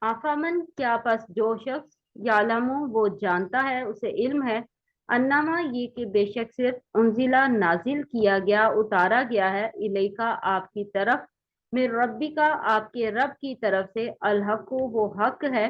आफामन क्या पस जो शख्स यालमु वो जानता है उसे इल्म है अन्नमा ये कि बेशक सिर्फ उनजिला नाजिल किया गया उतारा गया है इलेका आपकी तरफ मेरे रब्बी का आपके रब की तरफ से अलहक वो हक है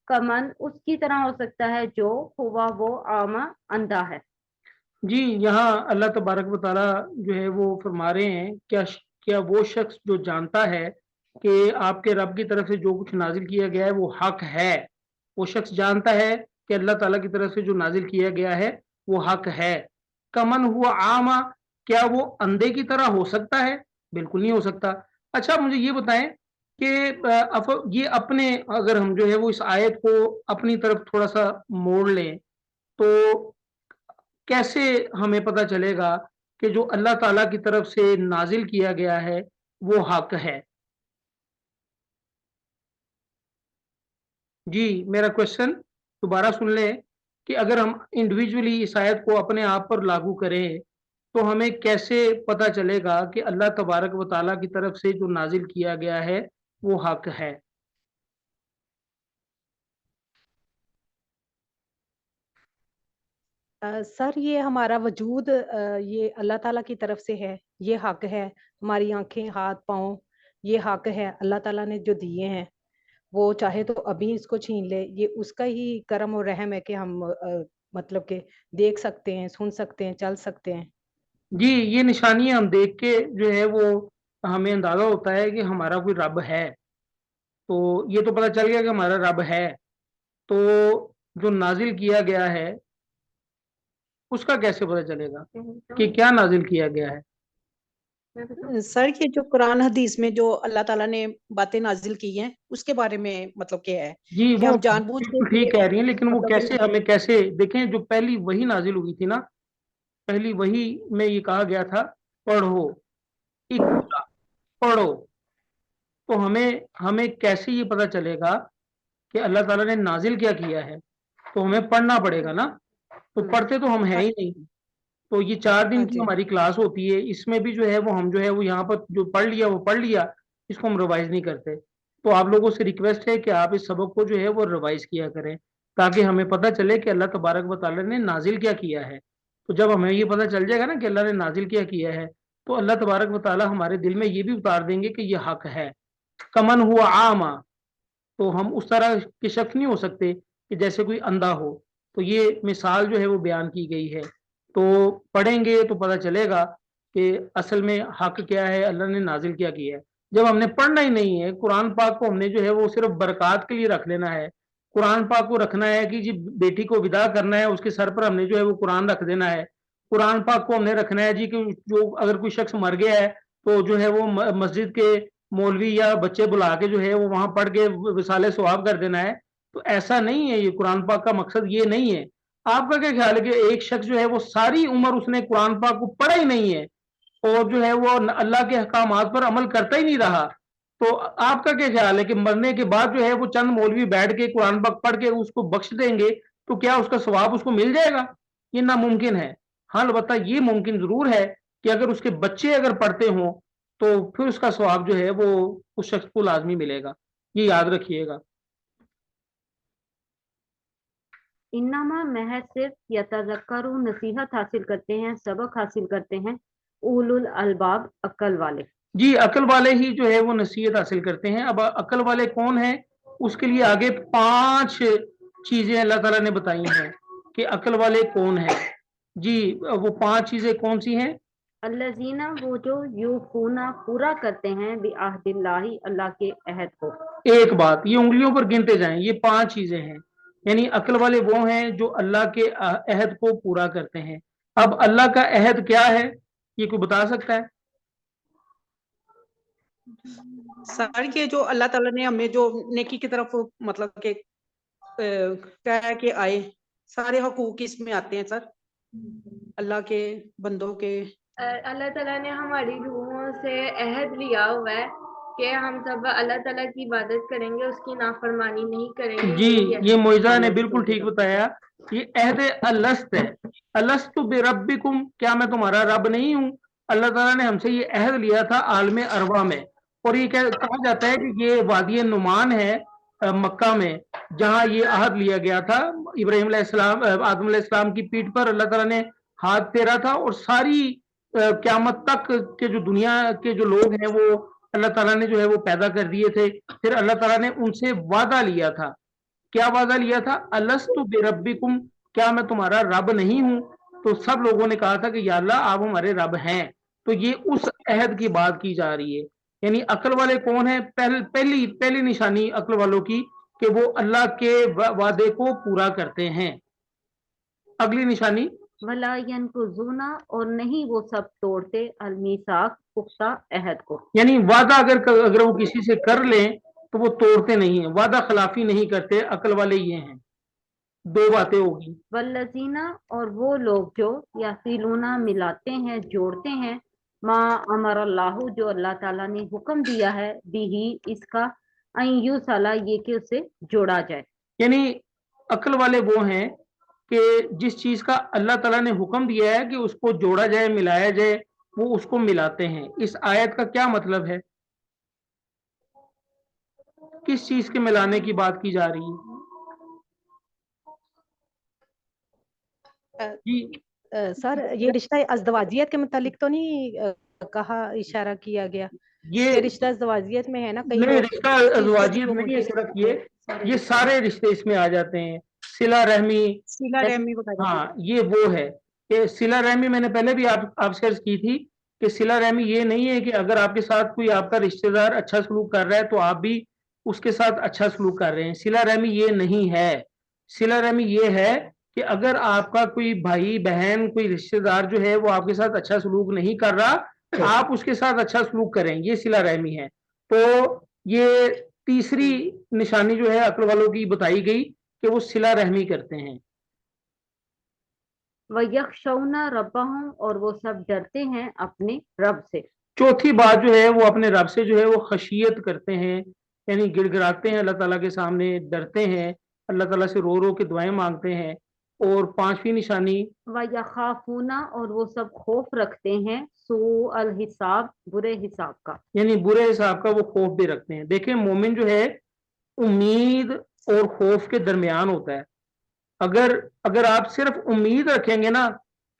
कमन उसकी तरह हो सकता है जो हुआ वो आमा अंधा है। जी, यहाँ अल्लाह तबारक व तआला जो है वो फरमा रहे हैं, क्या वो शख्स जो जानता है कि आपके रब की तरफ से जो कुछ नाजिल किया गया है वो हक है, वो शख्स जानता है कि अल्लाह ताला की तरफ से जो नाजिल किया गया है वो हक है। कमन हुआ आमा, क्या वो अंधे की तरह हो सकता है? बिल्कुल नहीं हो सकता। अच्छा, मुझे ये बताएं कि ये अपने, अगर हम जो है वो इस आयत को अपनी तरफ थोड़ा सा मोड़ लें, तो कैसे हमें पता चलेगा कि जो अल्लाह ताला की तरफ से नाजिल किया गया है वो हक है? जी, मेरा क्वेश्चन दोबारा सुन लें कि अगर हम इंडिविजुअली इस आयत को अपने आप पर लागू करें तो हमें कैसे पता चलेगा कि अल्लाह तबारक व तआला की तरफ से जो नाजिल किया गया है वो हक है? सर, ये हमारा वजूद ये अल्लाह ताला की तरफ से है, ये हक है। हमारी आंखें, हाथ, पाँव, ये हक है अल्लाह ताला ने जो दिए हैं। वो चाहे तो अभी इसको छीन ले, ये उसका ही करम और रहम है कि हम मतलब के देख सकते हैं, सुन सकते हैं, चल सकते हैं। जी, ये निशानियां हम देख के जो है वो हमें अंदाजा होता है कि हमारा कोई रब है। तो ये तो पता चल गया कि हमारा रब है, तो जो नाजिल किया गया है उसका कैसे पता चलेगा कि क्या नाजिल किया गया है? सर, ये जो कुरान हदीस में जो अल्लाह ताला ने बातें नाजिल की हैं उसके बारे में मतलब क्या है जी, कि वो हम जानबूझ के बिल्कुल ठीक कह रही हैं, लेकिन वो मतलब कैसे, हमें कैसे देखें? जो पहली वही नाजिल हुई थी ना, पहली वही में ये कहा गया था, पढ़ो, इकरा, पढ़ो। तो हमें हमें कैसे ये पता चलेगा कि अल्लाह ताला ने नाजिल क्या किया है? तो हमें पढ़ना पड़ेगा ना, तो पढ़ते तो हम हैं हाँ, ही नहीं। तो ये 4 दिन हाँ की जी, हमारी क्लास होती है, इसमें भी जो है वो हम जो है वो यहाँ पर जो पढ़ लिया वो पढ़ लिया, इसको हम रिवाइज नहीं करते। तो आप लोगों से रिक्वेस्ट है कि आप इस सबक को जो है वो रिवाइज किया करें, ताकि हमें पता चले कि अल्लाह तबारक व तआला ने नाजिल क्या किया है। तो जब हमें ये पता चल जाएगा ना कि अल्लाह ने नाजिल क्या किया है, तो अल्लाह तबारक व तआला हमारे दिल में ये भी उतार देंगे कि ये हक है। कमन हुआ आमा, तो हम उस तरह के शख्स नहीं हो सकते कि जैसे कोई अंधा हो। तो ये मिसाल जो है वो बयान की गई है। तो पढ़ेंगे तो पता चलेगा कि असल में हक क्या है, अल्लाह ने नाजिल क्या किया है। जब हमने पढ़ना ही नहीं है, कुरान पाक को हमने जो है वो सिर्फ बरक़ात के लिए रख लेना है। कुरान पाक को रखना है कि जी बेटी को विदा करना है, उसके सर पर हमने जो है वो कुरान रख देना है। कुरान पाक को हमने रखना है जी कि जो अगर कोई शख्स मर गया है तो जो है वो मस्जिद के मौलवी या बच्चे बुला के जो है वो वहां पढ़ के विसाले सवाब कर देना है। तो ऐसा नहीं है, ये कुरान पाक का मकसद ये नहीं है। आपका क्या ख्याल है कि एक शख्स जो है वो सारी उम्र उसने कुरान पाक को पढ़ा ही नहीं है और जो है वो अल्लाह के अहकामात पर अमल करता ही नहीं रहा, तो आपका क्या ख्याल है कि मरने के बाद जो है वो चंद मौलवी बैठ के कुरान पाक पढ़ के उसको बख्श देंगे, तो क्या उसका सवाब उसको मिल जाएगा? ये नामुमकिन है। हाँ, अलबत्ता ये मुमकिन जरूर है कि अगर उसके बच्चे अगर पढ़ते हों तो फिर उसका सवाब जो है वो उस शख्स को लाजमी मिलेगा। ये याद रखिएगा। इन्नमा महज सिर्फ यतज़क्करू नसीहत हासिल करते हैं सबक हासिल करते हैं उलुल अलबाब अक्ल वाले। जी, अकल वाले ही जो है वो नसीहत हासिल करते हैं। अब अकल वाले कौन है, उसके लिए आगे 5 चीजें अल्लाह ताला ने बताई हैं कि अकल वाले कौन है। जी, वो 5 चीजें कौन सी हैं? अल्लज़ीना वो जो यूफूना पूरा करते हैं बि अहदिल्लाहि अल्लाह के अहद को। एक बात, ये उंगलियों पर गिनते जाएं, ये 5 चीजें हैं। यानी अकल वाले वो हैं जो अल्लाह के अहद को पूरा करते हैं। अब अल्लाह का अहद क्या है, ये कोई बता सकता है? सर, ये जो अल्लाह ताला ने हमें जो नेकी की तरफ मतलब के कह के आए, सारे हकूक इसमें आते हैं सर, अल्लाह के बंदों के। अल्लाह ताला ने हमारी रूहों से अहद लिया हुआ है कि हम सब अल्लाह ताला की इबादत करेंगे, उसकी नाफरमानी नहीं करेंगे। जी, यही ये अहद है। मोइजा ने बिल्कुल ठीक बताया। ये अहद अलस्त है। अलस्तु बिरब्बिकुम, क्या मैं तुम्हारा रब नहीं हूँ? अल्लाह ताला ने हमसे ये अहद लिया था आलम अरवा में। और ये कहा जाता है कि ये वादी नुमान है, मक्का में जहां ये अहद लिया गया था, इब्राहिम अलैहिस्सलाम आदम अलैहिस्सलाम की पीठ पर अल्लाह ताला ने हाथ फेरा था और सारी क़यामत तक के जो दुनिया के जो लोग हैं वो अल्लाह ताला ने जो है वो पैदा कर दिए थे। फिर अल्लाह ताला ने उनसे वादा लिया था, क्या वादा लिया था? अलस्तु बिरब्बिकुम, क्या मैं तुम्हारा रब नहीं हूं? तो सब लोगों ने कहा था कि या अल्लाह आप हमारे रब हैं। तो ये उस अहद की बात की जा रही है। यानी अक्ल वाले कौन है? पहली पहली निशानी अक्ल वालों की कि वो अल्लाह के वादे को पूरा करते हैं। अगली निशानी, वला यनकुज़ूना, और नहीं वो सब तोड़ते अलमीसाक, पुख्ता अहद को। यानी वादा अगर वो किसी से कर लें तो वो तोड़ते नहीं है, वादा खिलाफी नहीं करते। अक्ल वाले ये हैं। दो बातें होगी। वल्लजीना, और वो लोग जो यासिलूना, मिलाते हैं, जोड़ते हैं, माँ अमर अल्लाह, जो अल्लाह ताला ने हुक्म दिया है, बिही, इसका, अय्यू साला, ये कि उसे जोड़ा जाए। यानी अक्ल वाले वो हैं कि जिस चीज का अल्लाह ताला ने हुक्म दिया है कि उसको जोड़ा जाए, मिलाया जाए, वो उसको मिलाते हैं। इस आयत का क्या मतलब है? किस चीज के मिलाने की बात की जा रही है? जी सर ये रिश्ता अज़दवाजियत के मुतालिक तो नहीं कहा, इशारा किया गया ये कि रिश्ता अज़दवाजियत में है ना, कहीं नहीं, वो रिश्ता चीज जो थी अज़वाजियत वो नहीं है, मुल्के सिर्फ ये सारे रिश्ते इसमें आ जाते हैं। सिला रहमी, सिला रहमी वगैरह। हाँ ये वो है कि सिला रहमी, मैंने पहले भी आपसे अर्ज की थी कि सिला रहमी ये नहीं है कि अगर आपके साथ कोई आपका रिश्तेदार अच्छा सलूक कर रहा है तो आप भी उसके साथ अच्छा सलूक कर रहे हैं। सिला रहमी ये नहीं है। सिला रहमी ये है कि अगर आपका कोई भाई बहन कोई रिश्तेदार जो है वो आपके साथ अच्छा सलूक नहीं कर रहा, आप उसके साथ अच्छा सलूक करें, ये सिला रहमी है। तो ये तीसरी निशानी जो है अक्ल वालों की बताई गई कि वो सिला रहमी करते हैं। वयख्शौना रब्बहुम, और वो सब डरते हैं अपने रब से। चौथी बात जो है वो अपने रब से जो है वो खशियत करते हैं, यानी गिड़गिड़ाते हैं अल्लाह ताला के सामने, डरते हैं, अल्लाह ताला से रो रो के दुआएं मांगते हैं। और पांचवी निशानी, वयखाफूना, और वो सब खौफ रखते हैं, सू अल हिसाब, बुरे हिसाब का। यानी बुरे हिसाब का वो खौफ भी रखते हैं। देखें, मोमिन जो है उम्मीद और खौफ के दरमियान होता है। अगर अगर आप सिर्फ उम्मीद रखेंगे ना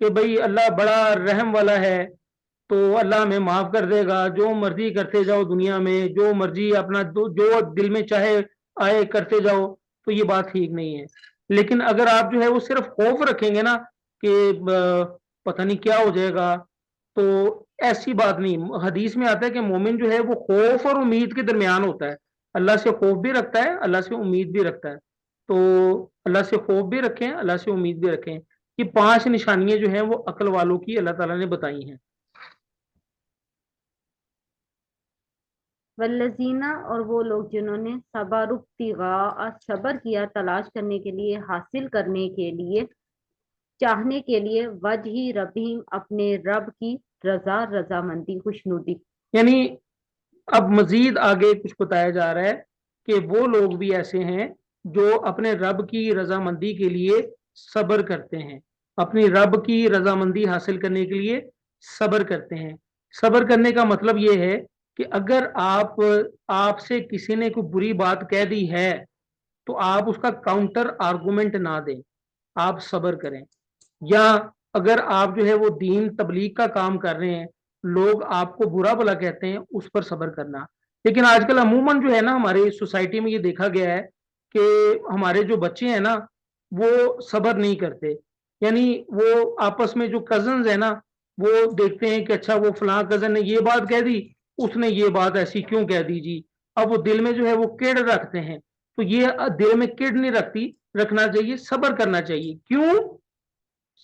कि भाई अल्लाह बड़ा रहम वाला है तो अल्लाह हमें माफ कर देगा, जो मर्जी करते जाओ दुनिया में, जो मर्जी अपना जो दिल में चाहे आए करते जाओ, तो ये बात ठीक नहीं है। लेकिन अगर आप जो है वो सिर्फ खौफ रखेंगे ना कि पता नहीं क्या हो जाएगा, तो ऐसी बात नहीं। हदीस में आता है कि मोमिन जो है वो खौफ और उम्मीद के दरमियान होता है। अल्लाह से खौफ भी रखता है, अल्लाह से उम्मीद भी रखता है। तो अल्लाह से खौफ भी रखें, अल्लाह से उम्मीद भी रखें। ये पांच निशानियां जो हैं वो अक्ल वालों की अल्लाह ताला ने बताई हैं। वल्लजीना, और वो लोग जिन्होंने सबारुब्तिगा, सबर किया, तलाश करने के लिए, हासिल करने के लिए, चाहने के लिए, वजही रबीम, अपने रब की रजा, रजामंदी, खुशनुदी। यानी अब मजीद आगे कुछ बताया जा रहा है कि वो लोग भी ऐसे हैं जो अपने रब की रजामंदी के लिए सब्र करते हैं, अपनी रब की रजामंदी हासिल करने के लिए सब्र करते हैं। सब्र करने का मतलब ये है कि अगर आपसे किसी ने कोई बुरी बात कह दी है तो आप उसका काउंटर आर्गुमेंट ना दें, आप सब्र करें। या अगर आप जो है वो दीन तबलीग का काम कर रहे हैं, लोग आपको बुरा भला कहते हैं, उस पर सब्र करना। लेकिन आजकल अमूमन जो है ना हमारी सोसाइटी में ये देखा गया है कि हमारे जो बच्चे हैं ना वो सब्र नहीं करते। यानी वो आपस में जो कजन्स है ना वो देखते हैं कि अच्छा वो फलां कजन ने ये बात कह दी, उसने ये बात ऐसी क्यों कह दी जी। अब वो दिल में जो है वो किड़ रखते हैं। तो ये दिल में किड़ नहीं रखना चाहिए, सब्र करना चाहिए। क्यों?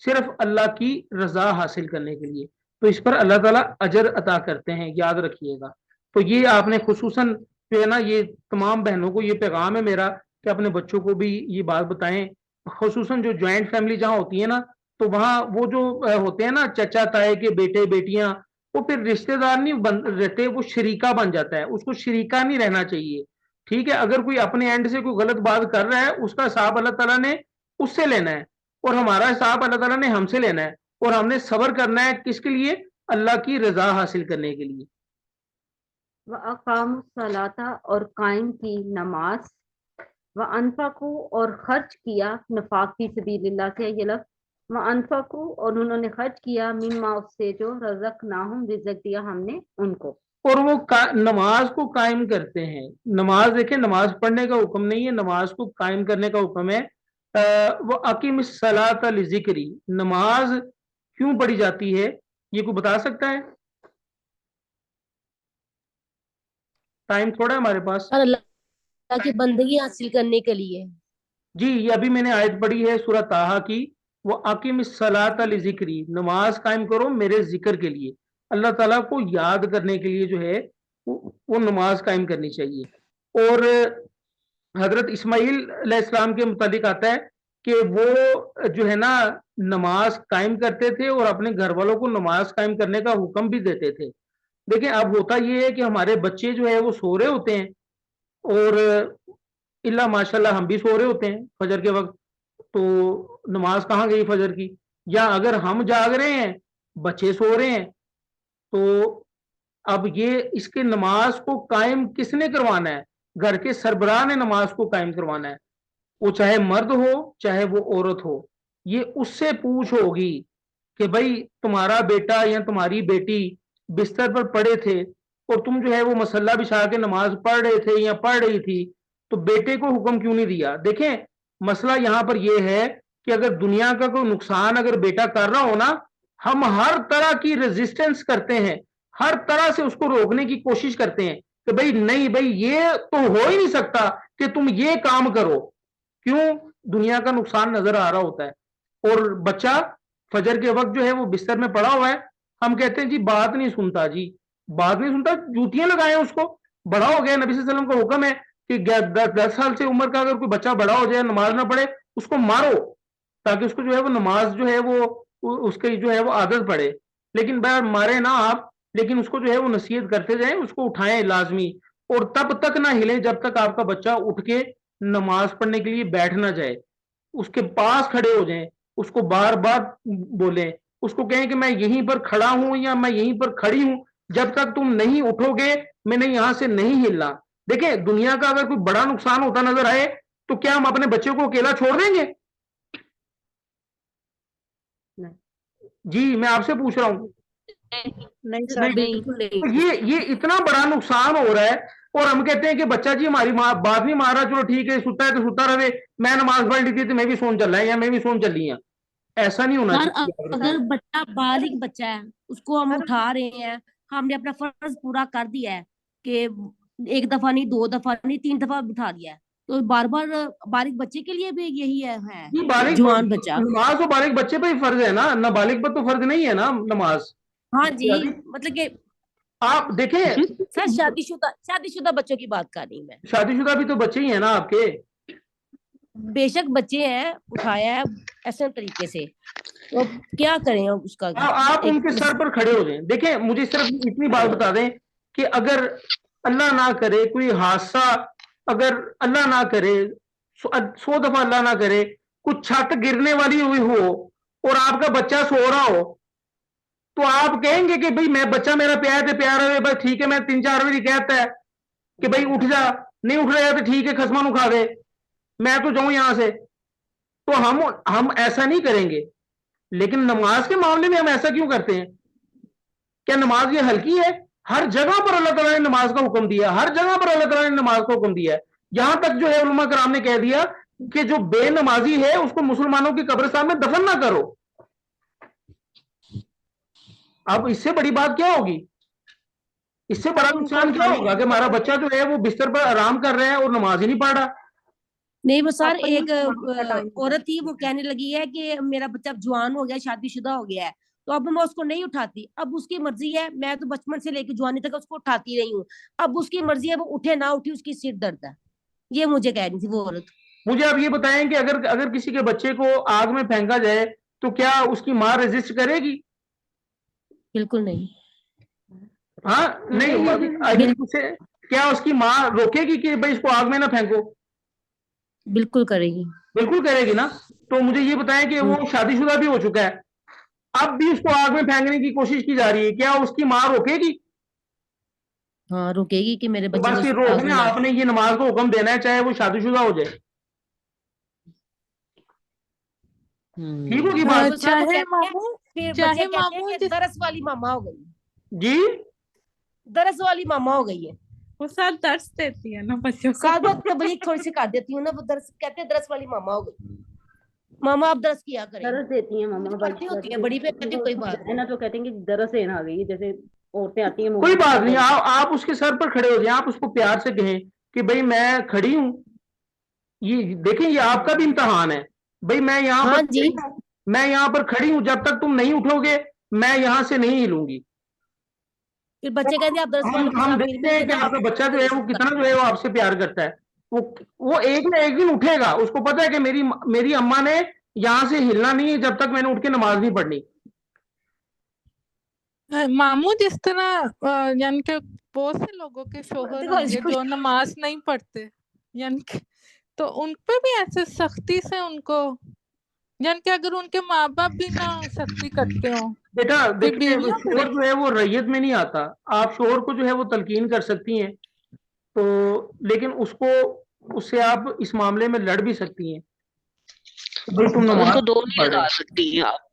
सिर्फ अल्लाह की रजा हासिल करने के लिए। तो इस पर अल्लाह ताला अजर अता करते हैं, याद रखिएगा। तो ये आपने खुसूसन जो है ना, ये तमाम बहनों को ये पैगाम है मेरा कि अपने बच्चों को भी ये बात बताएं। खुसूसन जो ज्वाइंट फैमिली जहाँ होती है ना, तो वहाँ वो जो होते हैं ना चचा ताए के बेटे बेटियां, वो फिर रिश्तेदार नहीं रहते, वो शरीका बन जाता है। उसको शरीका नहीं रहना चाहिए। ठीक है, अगर कोई अपने एंड से कोई गलत बात कर रहा है उसका हिसाब अल्लाह ताला ने उससे लेना है और हमारा हिसाब अल्लाह ताला ने हमसे लेना है। और हमने सब्र करना है किसके लिए? अल्लाह की रजा हासिल करने के लिए। व अकामुस सलाता, और कायम की नमाज, वअनफकू और खर्च किया, नफाक फी सबीलिल्लाह से ये लफ्ज़ वअनफकू, और उन्होंने खर्च किया, मिम्मा उससे जो रज़क़नाहुम रिज़्क़ दिया हमने उनको। और वो नमाज को कायम करते हैं। नमाज देखें, नमाज पढ़ने का हुक्म नहीं है, नमाज को कायम करने का हुक्म है। वो अकीमिस सलात लिज़िक्री, नमाज क्यों पढ़ी जाती है, ये कोई बता सकता है? टाइम थोड़ा है हमारे पास। और अल्लाह की बंदगी हासिल करने के लिए। जी, ये अभी मैंने आयत पढ़ी है सूरह ताहा की, वो अकीमिस सलात लिज़िक्री, नमाज कायम करो मेरे जिक्र के लिए, अल्लाह ताला को याद करने के लिए जो है वो नमाज कायम करनी चाहिए। और हजरत इस्माइल अलैहिस्सलाम के मुतालिक आता है कि वो जो है ना नमाज कायम करते थे और अपने घर वालों को नमाज कायम करने का हुक्म भी देते थे। देखिए, अब होता ये है कि हमारे बच्चे जो है वो सो रहे होते हैं, और इल्ला माशाल्लाह हम भी सो रहे होते हैं फजर के वक्त, तो नमाज कहाँ गई फजर की? या अगर हम जाग रहे हैं, बच्चे सो रहे हैं, तो अब ये इसके नमाज को कायम किसने करवाना है? घर के सरबराह ने नमाज को कायम करवाना है। वो चाहे मर्द हो चाहे वो औरत हो, ये उससे पूछ होगी कि भाई तुम्हारा बेटा या तुम्हारी बेटी बिस्तर पर पड़े थे और तुम जो है वो मसल्ला बिछा के नमाज पढ़ रहे थे या पढ़ रही थी, तो बेटे को हुक्म क्यों नहीं दिया? देखें, मसला यहां पर यह है कि अगर दुनिया का कोई नुकसान अगर बेटा कर रहा हो ना, हम हर तरह की रेजिस्टेंस करते हैं, हर तरह से उसको रोकने की कोशिश करते हैं कि भाई नहीं भाई, ये तो हो ही नहीं सकता कि तुम ये काम करो। क्यों? दुनिया का नुकसान नजर आ रहा होता है। और बच्चा फजर के वक्त जो है वो बिस्तर में पड़ा हुआ है, हम कहते हैं जी बात नहीं सुनता, जी बात नहीं सुनता, जूतियां लगाए उसको, बड़ा हो गया, नबी सल्लल्लाहु अलैहि वसल्लम का हुक्म है कि 10 साल से उम्र का अगर कोई बच्चा बड़ा हो जाए, नमाज ना पढ़े, उसको मारो, ताकि उसको जो है वो नमाज जो है वो उसकी जो है वो आदत पड़े। लेकिन बार मारे ना आप, लेकिन उसको जो है वो नसीहत करते जाएं, उसको उठाएं लाजमी, और तब तक ना हिले जब तक आपका बच्चा उठ के नमाज पढ़ने के लिए बैठ ना जाए। उसके पास खड़े हो जाएं, उसको बार बार बोलें, उसको कहें कि मैं यहीं पर खड़ा हूं या मैं यहीं पर खड़ी हूं, जब तक तुम नहीं उठोगे मैंने यहां से नहीं हिलना। देखें, दुनिया का अगर कोई बड़ा नुकसान होता नजर आए तो क्या हम अपने बच्चे को अकेला छोड़ देंगे? जी, मैं आपसे पूछ रहा हूं। नहीं सर, बिल्कुल नहीं। तो ये इतना बड़ा नुकसान हो रहा है, और हम कहते हैं कि बच्चा जी हमारी माँ बात नहीं मान रहा, चलो ठीक है, सुता है तो सुता रहे, मैं नमाज पढ़ ली थी तो मैं भी सोन चल रहा है या मैं भी सोन चल रही हूँ। ऐसा नहीं होना सर चाहिए। अगर बच्चा बालिग बच्चा है, उसको हम उठा रहे हैं, हमने अपना फर्ज पूरा कर दिया है कि एक दफा नहीं, 2 दफा नहीं, 3 दफा उठा दिया है, तो बार बार बालिग बच्चे के लिए भी यही है जी, बालिग जवान बच्चा। नमाज तो बालिग बच्चे पे ही फर्ज है ना, नाबालिग पर तो फर्ज नहीं है ना नमाज। हाँ जी, मतलब कि आप देखें, सर शादीशुदा बच्चों की बात कर रही मैं। शादीशुदा भी तो बच्चे ही है ना आपके। बेशक बच्चे हैं, उठाया है ऐसे तरीके से, तो क्या करें उसका? आप उनके सर पर खड़े हो जाएं। देखें, मुझे सिर्फ इतनी बात बता दें कि अगर अल्लाह ना करे कोई हादसा, अगर अल्लाह ना करे, 100 दफा अल्लाह ना करे, कुछ छत गिरने वाली हुई हो और आपका बच्चा सो रहा हो, तो आप कहेंगे कि भाई मैं बच्चा मेरा प्यार है, प्यार है, बस ठीक है, मैं 3-4 बजे कहता है कि भाई उठ जा, नहीं उठ रहा है तो ठीक है, खसमान उठा दे, मैं तो जाऊं यहां से। तो हम ऐसा नहीं करेंगे। लेकिन नमाज के मामले में हम ऐसा क्यों करते हैं? क्या नमाज ये हल्की है? हर जगह पर अल्लाह ताला ने नमाज का हुक्म दिया, हर जगह पर अल्लाह ताला ने नमाज का हुक्म दिया है। यहां तक जो है उलमा कराम ने कह दिया कि जो बेनमाजी है उसको मुसलमानों की कब्रिस्तान में दफन ना करो। अब इससे बड़ी बात क्या होगी? इससे बड़ा नुकसान क्या होगा कि हमारा बच्चा जो है वो बिस्तर पर आराम कर रहा है और नमाज ही नहीं पढ़ रहा। नहीं, वो सर एक औरत थी, वो कहने लगी है कि मेरा बच्चा अब जवान हो गया, शादीशुदा हो गया है, तो अब मैं उसको नहीं उठाती, अब उसकी मर्जी है, मैं तो बचपन से लेकर जवानी तक उसको उठाती रही हूँ, अब उसकी मर्जी है, वो उठे ना उठे, उसकी सिर दर्द है। ये मुझे कह रही थी वो औरत। मुझे आप ये बताएं कि अगर किसी के बच्चे को आग में फेंका जाए तो क्या उसकी माँ रेजिस्ट करेगी? बिल्कुल नहीं। हाँ, नहीं, क्या उसकी माँ रोकेगी कि भाई इसको आग में ना फेंको? बिल्कुल करेगी। बिल्कुल करेगी ना। तो मुझे ये बताएं कि वो शादीशुदा भी हो चुका है, अब भी उसको आग में फेंकने की कोशिश की जा रही है, क्या उसकी माँ रोकेगी? हाँ रुकेगी कि मेरे तो बच्चे बस को ये आग रोकना, में ना आपने ये नमाज को हुक्म देना है चाहे वो शादीशुदा हो जाए। ठीक होगी फिर बात? वो साहब वो चाहे कहते हैं, मामू फिर चाहे बच्चे कहते हैं मामू कि जिस दरस वाली मामा हो गई, जी दरस वाली मामा हो गई है। वो साथ दर्श देती है ना बच्चों साथ को। में तबलीग थोड़ी सी कर देती हूँ ना, वो दरस कहते हैं दरस वाली मामा हो गई, मामा आप दरस किया करें। दरस देती हैं मामा, पढ़ती होती है बड़ी पे, कहती कोई बात है ना, तो कहते हैं कि दरस लेना आ गई है, जैसे औरतें आती हैं कोई बात नहीं, आप उसके सर पर खड़े हो जाए, आप उसको प्यार से कहें कि भाई मैं खड़ी हूँ, ये देखें ये आपका भी इम्तिहान है, भाई मैं यहाँ हाँ पर जी। खड़ी हूँ, मैं यहाँ पर खड़ी हूँ, जब तक तुम नहीं उठोगे मैं यहाँ से नहीं हिलूंगी। फिर बच्चे कहते हैं आप दरस वाले हम आप देखते हैं कि आपका बच्चा जो है वो कितना जो है वो आपसे प्यार करता है, वो एक ना एक दिन उठेगा, उसको पता है कि मेरी अम्मा ने यहाँ से हिलना नहीं है जब तक मैंने उठ के नमाज नहीं पढ़नी। मामू जिस तरह यानी कि बहुत से लोगों के शोहर होंगे जो नमाज नहीं पढ़ते, यानी कि तो उन पे भी ऐसे सख्ती से उनको, यानी कि अगर उनके माँ बाप भी ना सख्ती करते हो, बेटा देखिए बीवियों पे शोहर जो है वो रैयत में नहीं आता, आप शोहर को जो है वो तलकीन कर सकती हैं, तो लेकिन उससे आप इस मामले में लड़ भी सकती हैं, भाई तुम तो नमाज उसको दो क्यों नहीं पढ़ रहे लगा हो? सकती आप,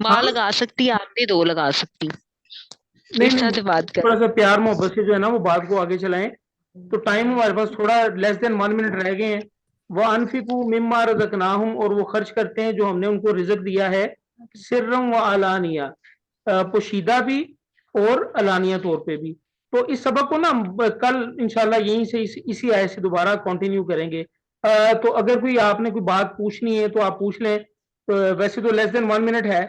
माँ हाँ लगा सकती है, आप नहीं दो लगा सकती। नहीं इस तरह नहीं, से बात कर। थोड़ा सा प्यार मोहब्बत से जो है ना वो बात को आगे चलाएं। तो टाइम हमारे पास थोड़ा लेस देन 1 मिनट रह गए हैं। वो अनफिकू मिम्मा रज़क़नाहुम, और वो खर्च करते हैं जो हमने उनको रिज़्क दिया है, सिर्रम व अलानिया, पोशीदा भी और अलानिया तौर पे भी। तो इस सबक को ना हम कल इंशाल्लाह यहीं से इसी आयत से दोबारा कंटिन्यू करेंगे। तो अगर कोई आपने कोई बात पूछनी है तो आप पूछ लें, वैसे तो लेस देन 1 मिनट है,